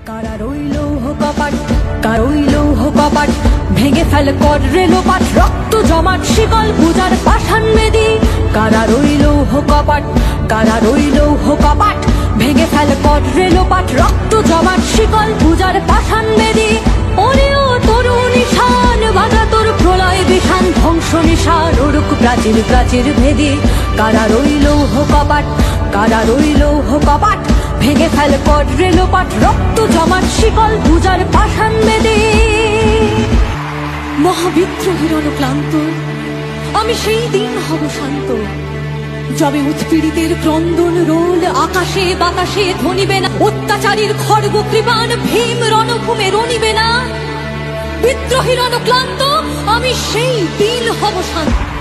কারা রইল কপাট, কারইল কপাট, ভেঙে ফেল কর রেলোপাট, রক্ত জমাট শিকল পূজার পাষাণ বেদী। কারা রইল কপাট, কারা রইল কপাট, ভেঙে ফেল কর রেলোপাট, রক্ত জমাট শিকল পূজার পাষাণ বেদী। ওরে ও তরুণ নিশান বাজা তোর প্রলয় বিষান, ধ্বংস নিশান ওরুক প্রাচীর প্রাচীর ভেদী। কারা রইল কপাট, কারা রইল কপাট, ভেঙে ফেল কর রেলোপাট, রক্ত জমাট শিকল পূজার পাষাণ বেদী। মহাবিদ্রোহীর অনুক্লান্ত আমি সেই দিন হব শান্ত, যবে উৎপীড়িতের ক্রন্দন রোল আকাশে বাতাসে ধ্বনিবে না, অত্যাচারীর খড়গ কৃপান ভীম রণভূমে রণিবে না। বিদ্রোহীর অনুক্লান্ত আমি সেই দিন হব শান্ত।